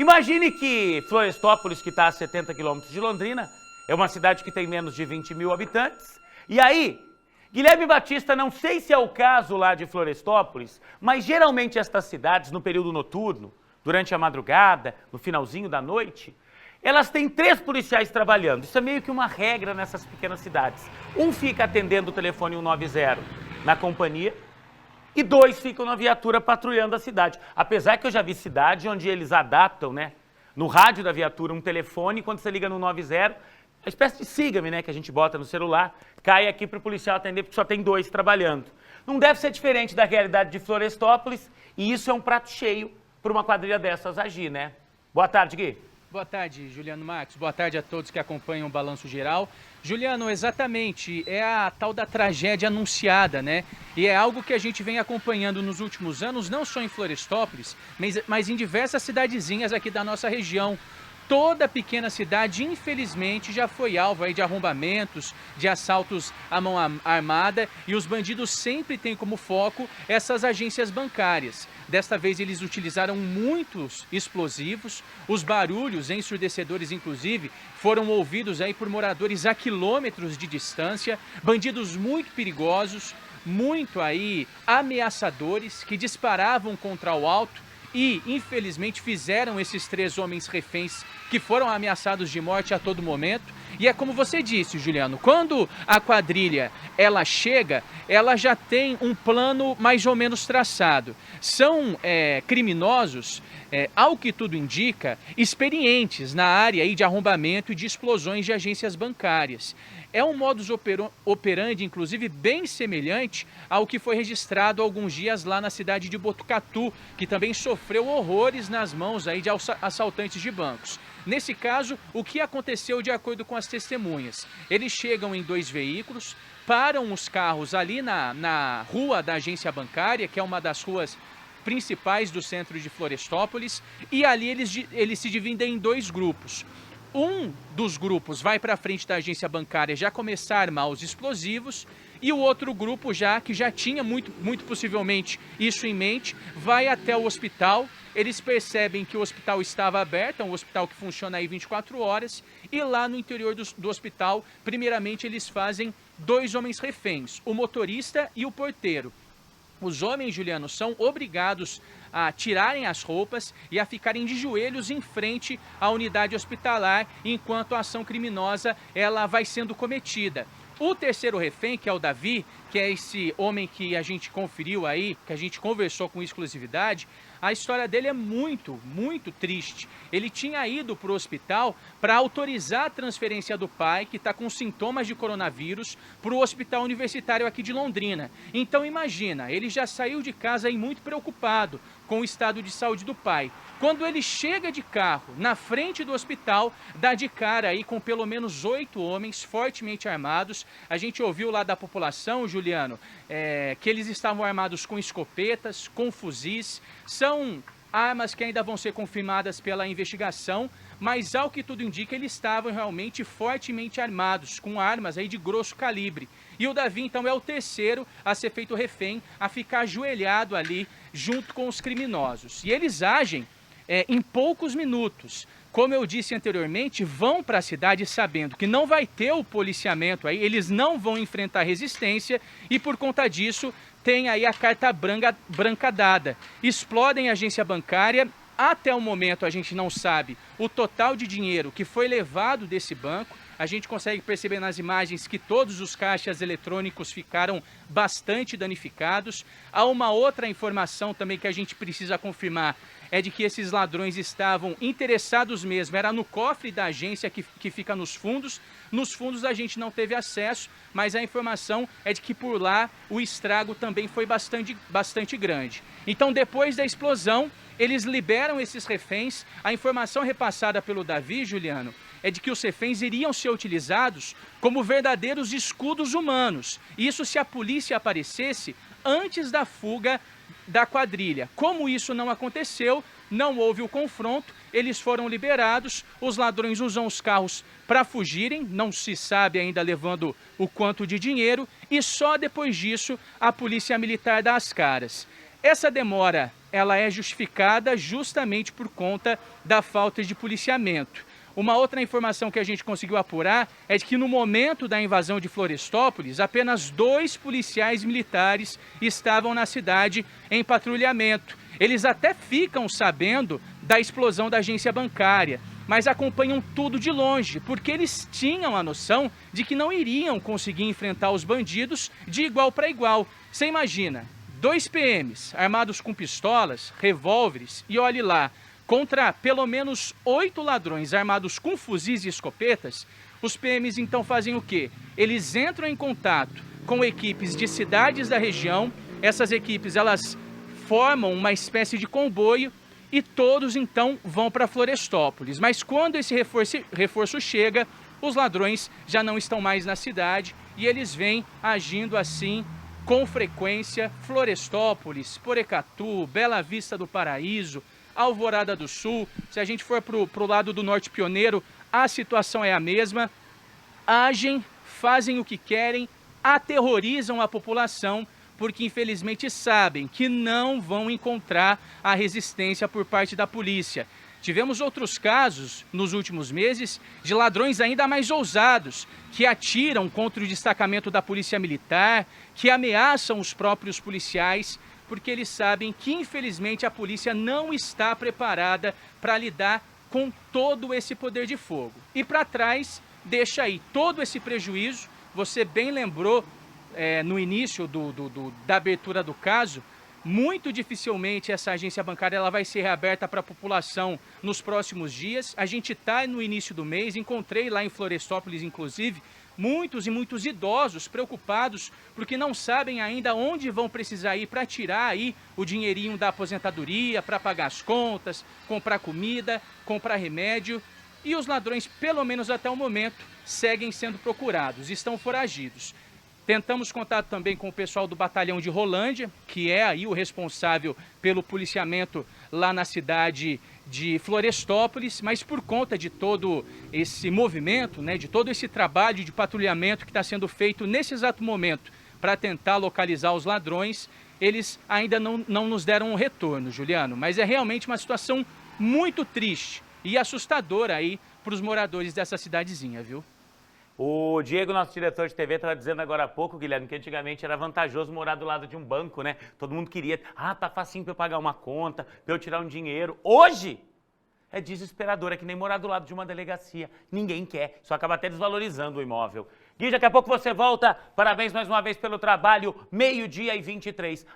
Imagine que Florestópolis, que está a 70 quilômetros de Londrina, é uma cidade que tem menos de 20 mil habitantes. E aí, Guilherme Batista, não sei se é o caso lá de Florestópolis, mas geralmente estas cidades, no período noturno, durante a madrugada, no finalzinho da noite, elas têm 3 policiais trabalhando. Isso é meio que uma regra nessas pequenas cidades. Um fica atendendo o telefone 190 na companhia e 2 ficam na viatura patrulhando a cidade. Apesar que eu já vi cidade onde eles adaptam, né, no rádio da viatura um telefone, quando você liga no 90, a espécie de siga-me, né, que a gente bota no celular, cai aqui para o policial atender porque só tem 2 trabalhando. Não deve ser diferente da realidade de Florestópolis e isso é um prato cheio para uma quadrilha dessas agir, né? Boa tarde, Gui. Boa tarde, Juliano Marcos. Boa tarde a todos que acompanham o Balanço Geral. Juliano, exatamente, é a tal da tragédia anunciada, né? E é algo que a gente vem acompanhando nos últimos anos, não só em Florestópolis, mas em diversas cidadezinhas aqui da nossa região. Toda pequena cidade, infelizmente, já foi alvo aí de arrombamentos, de assaltos à mão armada, e os bandidos sempre têm como foco essas agências bancárias. Desta vez eles utilizaram muitos explosivos, os barulhos ensurdecedores, inclusive, foram ouvidos aí por moradores a quilômetros de distância, bandidos muito perigosos, muito aí ameaçadores, que disparavam contra o alto, e, infelizmente, fizeram esses 3 homens reféns que foram ameaçados de morte a todo momento. E é como você disse, Juliano, quando a quadrilha ela chega, ela já tem um plano mais ou menos traçado. São criminosos, ao que tudo indica, experientes na área aí de arrombamento e de explosões de agências bancárias. É um modus operandi, inclusive, bem semelhante ao que foi registrado há alguns dias lá na cidade de Botucatu, que também sofreu horrores nas mãos aí de assaltantes de bancos. Nesse caso, o que aconteceu de acordo com as testemunhas? Eles chegam em 2 veículos, param os carros ali na rua da agência bancária, que é uma das ruas principais do centro de Florestópolis, e ali eles se dividem em 2 grupos. Um dos grupos vai para frente da agência bancária já começar a armar os explosivos e o outro grupo, que já tinha muito possivelmente isso em mente, vai até o hospital. Eles percebem que o hospital estava aberto, é um hospital que funciona aí 24 horas, e lá no interior do hospital, primeiramente eles fazem 2 homens reféns, o motorista e o porteiro. Os homens, Juliano, são obrigados a tirarem as roupas e a ficarem de joelhos em frente à unidade hospitalar, enquanto a ação criminosa ela vai sendo cometida. O terceiro refém, que é o Davi, que é esse homem que a gente conferiu aí, que a gente conversou com exclusividade, a história dele é muito triste. Ele tinha ido para o hospital para autorizar a transferência do pai, que está com sintomas de coronavírus, para o hospital universitário aqui de Londrina. Então imagina, ele já saiu de casa aí muito preocupado com o estado de saúde do pai. Quando ele chega de carro na frente do hospital, dá de cara aí com pelo menos 8 homens fortemente armados. A gente ouviu lá da população, Juliano, que eles estavam armados com escopetas, com fuzis. São armas que ainda vão ser confirmadas pela investigação, mas ao que tudo indica, eles estavam realmente fortemente armados, com armas aí de grosso calibre. E o Davi, então, é o terceiro a ser feito refém, a ficar ajoelhado ali junto com os criminosos. E eles agem em poucos minutos. Como eu disse anteriormente, vão para a cidade sabendo que não vai ter o policiamento aí, eles não vão enfrentar resistência e por conta disso tem aí a carta branca dada. Explodem a agência bancária, até o momento a gente não sabe o total de dinheiro que foi levado desse banco. A gente consegue perceber nas imagens que todos os caixas eletrônicos ficaram bastante danificados. Há uma outra informação também que a gente precisa confirmar, é de que esses ladrões estavam interessados mesmo, era no cofre da agência que fica nos fundos. Nos fundos a gente não teve acesso, mas a informação é de que por lá o estrago também foi bastante grande. Então depois da explosão, eles liberam esses reféns. A informação repassada pelo Davi, Juliano, é de que os reféns iriam ser utilizados como verdadeiros escudos humanos. Isso se a polícia aparecesse antes da fuga da quadrilha. Como isso não aconteceu, não houve o confronto, eles foram liberados, os ladrões usam os carros para fugirem, não se sabe ainda levando o quanto de dinheiro, e só depois disso a polícia militar dá as caras. Essa demora ela é justificada justamente por conta da falta de policiamento. Uma outra informação que a gente conseguiu apurar é de que no momento da invasão de Florestópolis, apenas 2 policiais militares estavam na cidade em patrulhamento. Eles até ficam sabendo da explosão da agência bancária, mas acompanham tudo de longe, porque eles tinham a noção de que não iriam conseguir enfrentar os bandidos de igual para igual. Você imagina, 2 PMs armados com pistolas, revólveres e olhe lá, contra pelo menos 8 ladrões armados com fuzis e escopetas. Os PMs então fazem o quê? Eles entram em contato com equipes de cidades da região, essas equipes elas formam uma espécie de comboio e todos então vão para Florestópolis. Mas quando esse reforço chega, os ladrões já não estão mais na cidade e eles vêm agindo assim com frequência. Florestópolis, Porecatu, Bela Vista do Paraíso, Alvorada do Sul. Se a gente for para o lado do Norte Pioneiro, a situação é a mesma. Agem, fazem o que querem, aterrorizam a população, porque infelizmente sabem que não vão encontrar a resistência por parte da polícia. Tivemos outros casos nos últimos meses de ladrões ainda mais ousados, que atiram contra o destacamento da Polícia Militar, que ameaçam os próprios policiais, porque eles sabem que infelizmente a polícia não está preparada para lidar com todo esse poder de fogo. E para trás deixa aí todo esse prejuízo. Você bem lembrou no início da abertura do caso, muito dificilmente essa agência bancária ela vai ser reaberta para a população nos próximos dias. A gente está no início do mês, encontrei lá em Florestópolis, inclusive, muitos idosos preocupados porque não sabem ainda onde vão precisar ir para tirar aí o dinheirinho da aposentadoria, para pagar as contas, comprar comida, comprar remédio. E os ladrões, pelo menos até o momento, seguem sendo procurados, estão foragidos. Tentamos contato também com o pessoal do batalhão de Rolândia, que é aí o responsável pelo policiamento lá na cidade de Florestópolis, mas por conta de todo esse movimento, né, de todo esse trabalho de patrulhamento que está sendo feito nesse exato momento para tentar localizar os ladrões, eles ainda não nos deram um retorno, Juliano. Mas é realmente uma situação muito triste e assustadora aí para os moradores dessa cidadezinha, viu? O Diego, nosso diretor de TV, estava dizendo agora há pouco, Guilherme, que antigamente era vantajoso morar do lado de um banco, né? Todo mundo queria, tá facinho para eu pagar uma conta, para eu tirar um dinheiro. Hoje é desesperador, é que nem morar do lado de uma delegacia. Ninguém quer, isso acaba até desvalorizando o imóvel. Gui, daqui a pouco você volta. Parabéns mais uma vez pelo trabalho, 12h23.